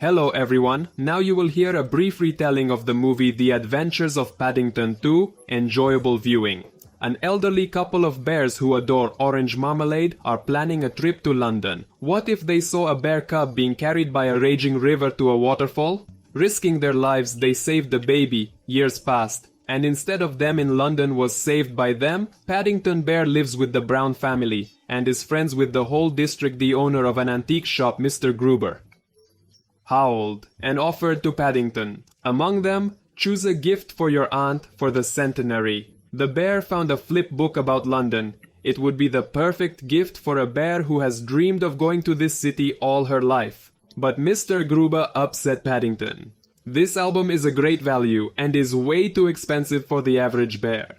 Hello everyone, now you will hear a brief retelling of the movie The Adventures of Paddington 2, enjoyable viewing. An elderly couple of bears who adore orange marmalade are planning a trip to London. What if they saw a bear cub being carried by a raging river to a waterfall? Risking their lives, they saved the baby. Years passed, and instead of them in London was saved by them, Paddington Bear lives with the Brown family, and is friends with the whole district, the owner of an antique shop, Mr. Gruber. Howled and offered to Paddington. Among them, choose a gift for your aunt for the centenary. The bear found a flip book about London. It would be the perfect gift for a bear who has dreamed of going to this city all her life. But Mr. Gruber upset Paddington. This album is a great value and is way too expensive for the average bear.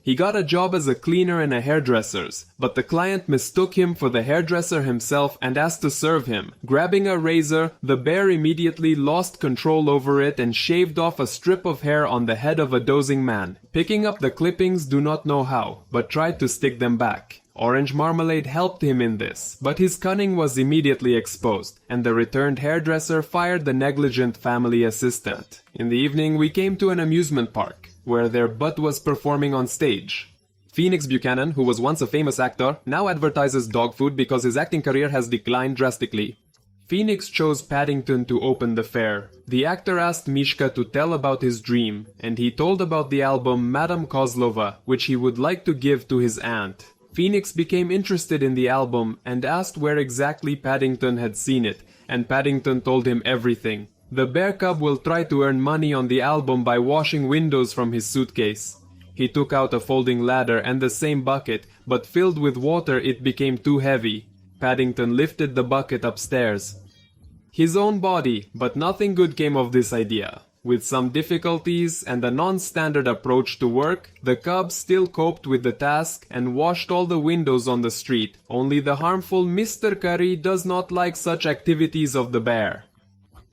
He got a job as a cleaner in a hairdresser's, but the client mistook him for the hairdresser himself and asked to serve him. Grabbing a razor, the bear immediately lost control over it and shaved off a strip of hair on the head of a dozing man. Picking up the clippings, do not know how, but tried to stick them back. Orange marmalade helped him in this, but his cunning was immediately exposed, and the returned hairdresser fired the negligent family assistant. In the evening, we came to an amusement park, where their butt was performing on stage. Phoenix Buchanan, who was once a famous actor, now advertises dog food because his acting career has declined drastically. Phoenix chose Paddington to open the fair. The actor asked Mishka to tell about his dream, and he told about the album Madame Kozlova, which he would like to give to his aunt. Phoenix became interested in the album and asked where exactly Paddington had seen it, and Paddington told him everything. The bear cub will try to earn money on the album by washing windows from his suitcase. He took out a folding ladder and the same bucket, but filled with water it became too heavy. Paddington lifted the bucket upstairs. His own body, but nothing good came of this idea. With some difficulties and a non-standard approach to work, the cub still coped with the task and washed all the windows on the street. Only the harmful Mr. Curry does not like such activities of the bear.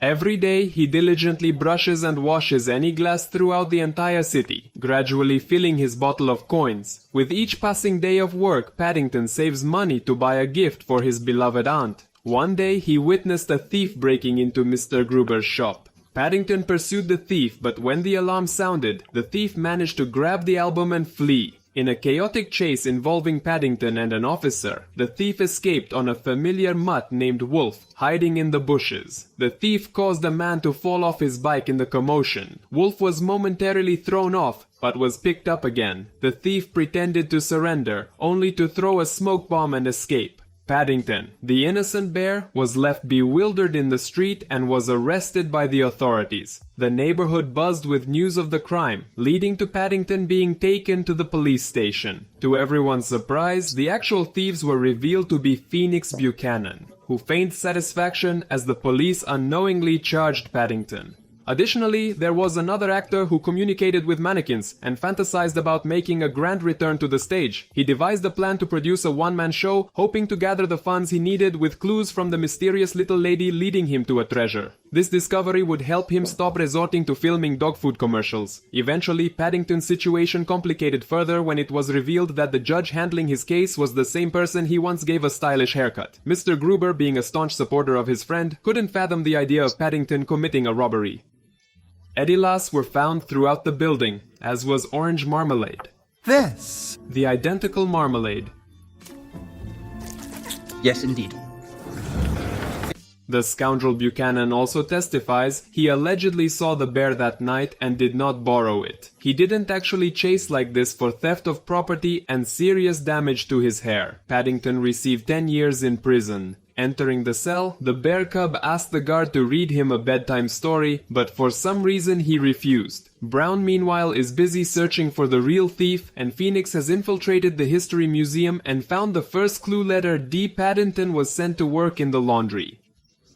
Every day he diligently brushes and washes any glass throughout the entire city, gradually filling his bottle of coins. With each passing day of work, Paddington saves money to buy a gift for his beloved aunt. One day he witnessed a thief breaking into Mr. Gruber's shop. Paddington pursued the thief, but when the alarm sounded, the thief managed to grab the album and flee. In a chaotic chase involving Paddington and an officer, the thief escaped on a familiar mutt named Wolf, hiding in the bushes. The thief caused a man to fall off his bike in the commotion. Wolf was momentarily thrown off, but was picked up again. The thief pretended to surrender, only to throw a smoke bomb and escape. Paddington, the innocent bear, was left bewildered in the street and was arrested by the authorities. The neighborhood buzzed with news of the crime, leading to Paddington being taken to the police station. To everyone's surprise, the actual thieves were revealed to be Phoenix Buchanan, who feigned satisfaction as the police unknowingly charged Paddington. Additionally, there was another actor who communicated with mannequins and fantasized about making a grand return to the stage. He devised a plan to produce a one-man show, hoping to gather the funds he needed with clues from the mysterious little lady leading him to a treasure. This discovery would help him stop resorting to filming dog food commercials. Eventually, Paddington's situation complicated further when it was revealed that the judge handling his case was the same person he once gave a stylish haircut. Mr. Gruber, being a staunch supporter of his friend, couldn't fathom the idea of Paddington committing a robbery. Edilas were found throughout the building, as was orange marmalade. This! The identical marmalade. Yes, indeed. The scoundrel Buchanan also testifies he allegedly saw the bear that night and did not borrow it. He didn't actually chase like this for theft of property and serious damage to his hair. Paddington received 10 years in prison. Entering the cell, the bear cub asked the guard to read him a bedtime story, but for some reason he refused. Brown meanwhile is busy searching for the real thief, and Phoenix has infiltrated the History Museum and found the first clue letter D. Paddington was sent to work in the laundry.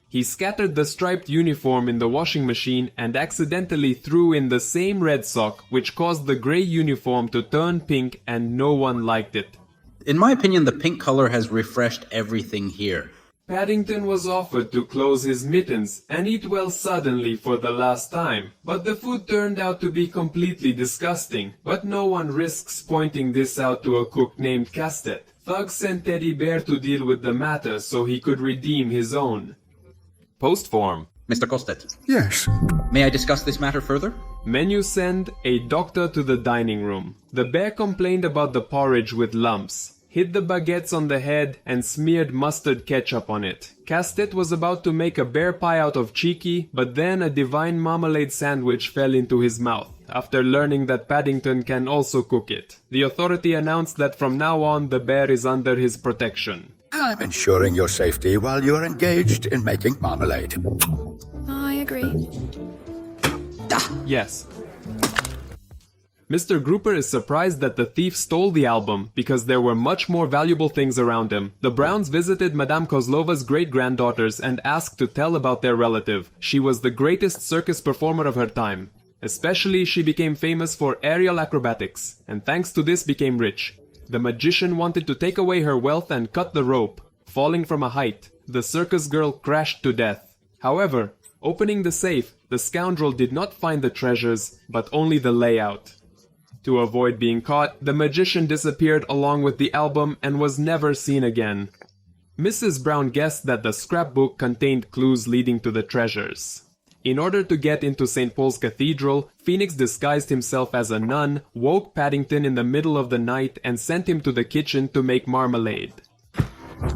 He scattered the striped uniform in the washing machine and accidentally threw in the same red sock, which caused the grey uniform to turn pink, and no one liked it. In my opinion, the pink color has refreshed everything here. Paddington was offered to close his mittens and eat well suddenly for the last time, but the food turned out to be completely disgusting. But no one risks pointing this out to a cook named Kastet. Thug sent Teddy Bear to deal with the matter so he could redeem his own. Post form. Mr. Kastet, Yes. may I discuss this matter further? Menu send a doctor to the dining room. The bear complained about the porridge with lumps, hit the baguettes on the head, and smeared mustard ketchup on it. Kastet was about to make a bear pie out of Cheeky, but then a divine marmalade sandwich fell into his mouth, after learning that Paddington can also cook it. The authority announced that from now on the bear is under his protection. I'm ensuring your safety while you're engaged in making marmalade. I agree. Yes. Mr. Grouper is surprised that the thief stole the album because there were much more valuable things around him. The Browns visited Madame Kozlova's great-granddaughters and asked to tell about their relative. She was the greatest circus performer of her time. Especially, she became famous for aerial acrobatics, and thanks to this became rich. The magician wanted to take away her wealth and cut the rope. Falling from a height, the circus girl crashed to death. However, opening the safe, the scoundrel did not find the treasures, but only the layout. To avoid being caught, the magician disappeared along with the album and was never seen again. Mrs. Brown guessed that the scrapbook contained clues leading to the treasures. In order to get into St. Paul's Cathedral, Phoenix disguised himself as a nun, woke Paddington in the middle of the night, and sent him to the kitchen to make marmalade.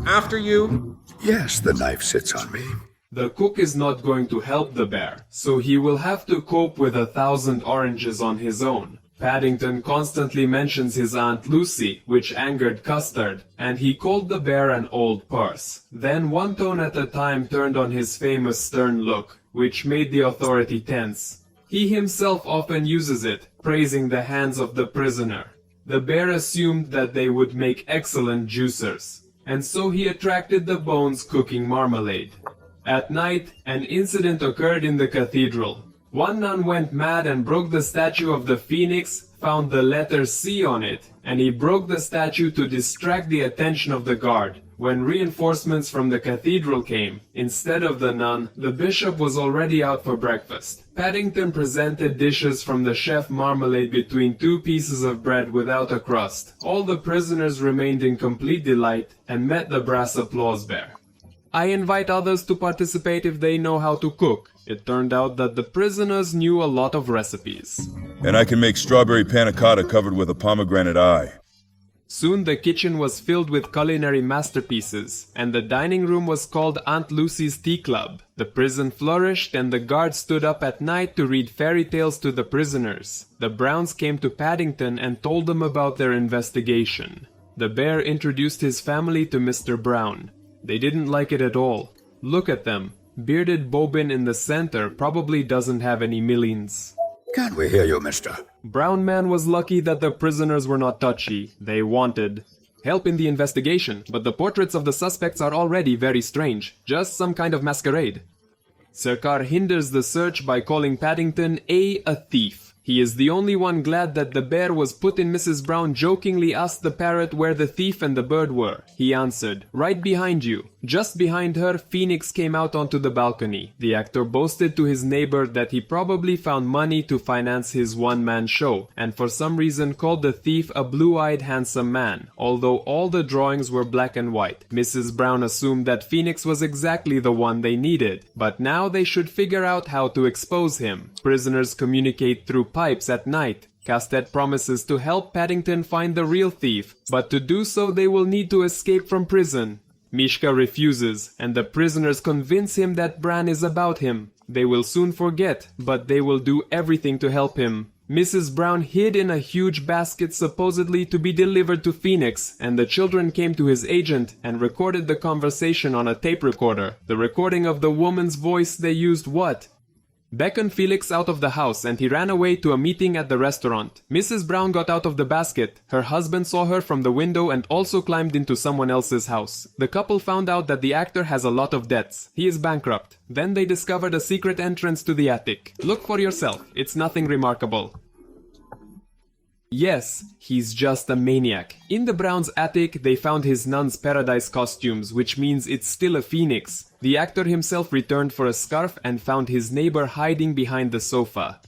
After you. Yes, the knife sits on me. The cook is not going to help the bear, so he will have to cope with 1,000 oranges on his own. Paddington constantly mentions his Aunt Lucy, which angered Custard, and he called the bear an old purse. Then one tone at a time turned on his famous stern look, which made the authority tense. He himself often uses it, praising the hands of the prisoner. The bear assumed that they would make excellent juicers, and so he attracted the bones cooking marmalade. At night, an incident occurred in the cathedral. One nun went mad and broke the statue of the phoenix, found the letter C on it, and he broke the statue to distract the attention of the guard. When reinforcements from the cathedral came, instead of the nun, the bishop was already out for breakfast. Paddington presented dishes from the chef marmalade between 2 pieces of bread without a crust. All the prisoners remained in complete delight and met the brass applause bear. I invite others to participate if they know how to cook. It turned out that the prisoners knew a lot of recipes. And I can make strawberry panna cotta covered with a pomegranate eye. Soon the kitchen was filled with culinary masterpieces, and the dining room was called Aunt Lucy's Tea Club. The prison flourished, and the guards stood up at night to read fairy tales to the prisoners. The Browns came to Paddington and told them about their investigation. The bear introduced his family to Mr. Brown. They didn't like it at all. Look at them. Bearded Bobin in the center probably doesn't have any millions. Can we hear you, mister? Brown Man was lucky that the prisoners were not touchy. They wanted help in the investigation, but the portraits of the suspects are already very strange. Just some kind of masquerade. Sarkar hinders the search by calling Paddington a thief. He is the only one glad that the bear was put in. Mrs. Brown jokingly asked the parrot where the thief and the bird were. He answered, "Right behind you." Just behind her, Phoenix came out onto the balcony. The actor boasted to his neighbor that he probably found money to finance his one-man show, and for some reason called the thief a blue-eyed handsome man, although all the drawings were black and white. Mrs. Brown assumed that Phoenix was exactly the one they needed, but now they should figure out how to expose him. Prisoners communicate through pipes at night. Kastet promises to help Paddington find the real thief, but to do so they will need to escape from prison. Mishka refuses, and the prisoners convince him that Bran is about him. They will soon forget, but they will do everything to help him. Mrs. Brown hid in a huge basket supposedly to be delivered to Phoenix, and the children came to his agent and recorded the conversation on a tape recorder. The recording of the woman's voice they used what? Beckoned Felix out of the house and he ran away to a meeting at the restaurant. Mrs. Brown got out of the basket. Her husband saw her from the window and also climbed into someone else's house. The couple found out that the actor has a lot of debts. He is bankrupt. Then they discovered a secret entrance to the attic. Look for yourself. It's nothing remarkable. Yes, he's just a maniac. In the Browns' attic, they found his nun's paradise costumes, which means it's still a phoenix. The actor himself returned for a scarf and found his neighbor hiding behind the sofa.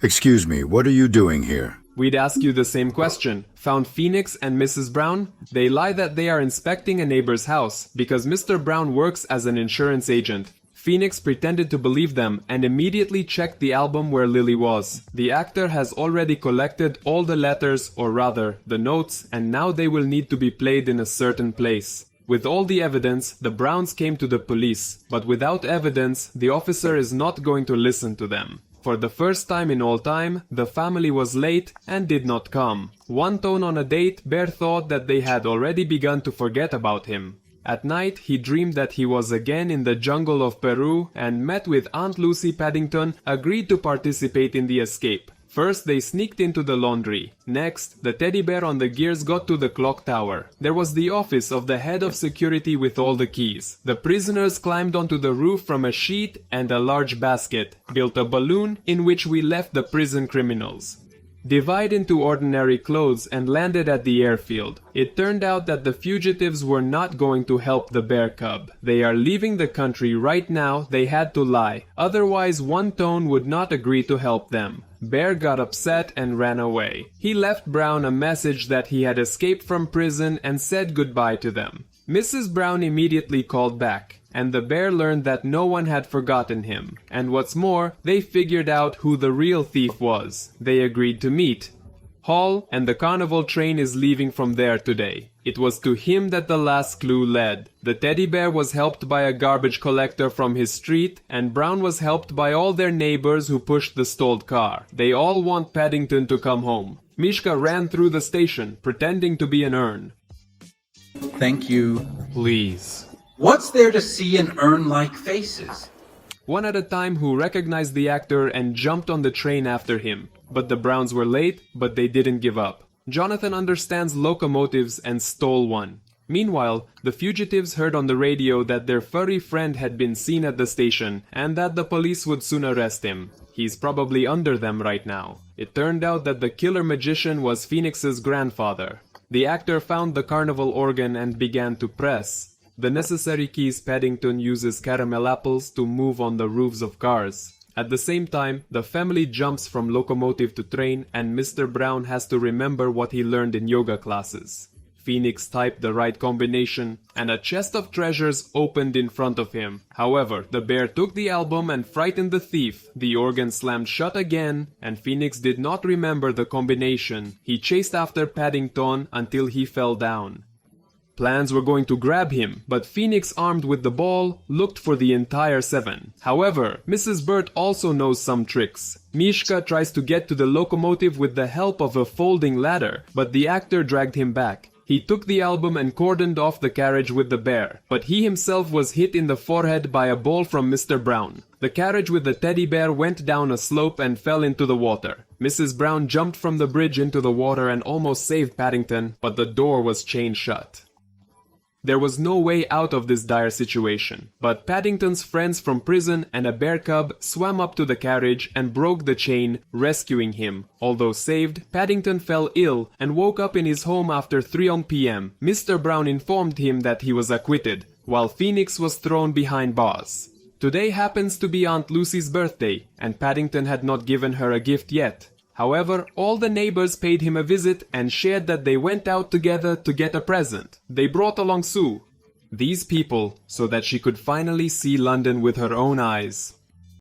Excuse me, what are you doing here? We'd ask you the same question. Found Phoenix and Mrs. Brown? They lie that they are inspecting a neighbor's house because Mr. Brown works as an insurance agent. Phoenix pretended to believe them and immediately checked the album where Lily was. The actor has already collected all the letters, or rather, the notes, and now they will need to be played in a certain place. With all the evidence, the Browns came to the police, but without evidence, the officer is not going to listen to them. For the first time in all time, the family was late and did not come. One tone on a date, Bear thought that they had already begun to forget about him. At night, he dreamed that he was again in the jungle of Peru and met with Aunt Lucy Paddington, agreed to participate in the escape. First, they sneaked into the laundry. Next, the teddy bear on the gears got to the clock tower. There was the office of the head of security with all the keys. The prisoners climbed onto the roof from a sheet and a large basket, built a balloon in which we left the prison criminals. Divide into ordinary clothes and landed at the airfield. It turned out that the fugitives were not going to help the bear cub. They are leaving the country right now. They had to lie. Otherwise, One Tone would not agree to help them. Bear got upset and ran away. He left Brown a message that he had escaped from prison and said goodbye to them. Mrs. Brown immediately called back, and the bear learned that no one had forgotten him. And what's more, they figured out who the real thief was. They agreed to meet. Hall, and the carnival train is leaving from there today. It was to him that the last clue led. The teddy bear was helped by a garbage collector from his street, and Brown was helped by all their neighbors who pushed the stalled car. They all want Paddington to come home. Mishka ran through the station, pretending to be an urn. Thank you. Please. What's there to see in urn-like faces? One at a time who recognized the actor and jumped on the train after him. But the Browns were late, but they didn't give up. Jonathan understands locomotives and stole one. Meanwhile, the fugitives heard on the radio that their furry friend had been seen at the station and that the police would soon arrest him. He's probably under them right now. It turned out that the killer magician was Phoenix's grandfather. The actor found the carnival organ and began to press. The necessary keys Paddington uses caramel apples to move on the roofs of cars. At the same time, the family jumps from locomotive to train and Mr. Brown has to remember what he learned in yoga classes. Phoenix typed the right combination and a chest of treasures opened in front of him. However, the bear took the album and frightened the thief. The organ slammed shut again and Phoenix did not remember the combination. He chased after Paddington until he fell down. Plans were going to grab him, but Phoenix, armed with the ball, looked for the entire 7. However, Mrs. Bird also knows some tricks. Mishka tries to get to the locomotive with the help of a folding ladder, but the actor dragged him back. He took the album and cordoned off the carriage with the bear, but he himself was hit in the forehead by a ball from Mr. Brown. The carriage with the teddy bear went down a slope and fell into the water. Mrs. Brown jumped from the bridge into the water and almost saved Paddington, but the door was chained shut. There was no way out of this dire situation, but Paddington's friends from prison and a bear cub swam up to the carriage and broke the chain, rescuing him. Although saved, Paddington fell ill and woke up in his home after 3 p.m. Mr. Brown informed him that he was acquitted, while Phoenix was thrown behind bars. Today happens to be Aunt Lucy's birthday, and Paddington had not given her a gift yet. However, all the neighbors paid him a visit and shared that they went out together to get a present. They brought along Sue. These people, so that she could finally see London with her own eyes.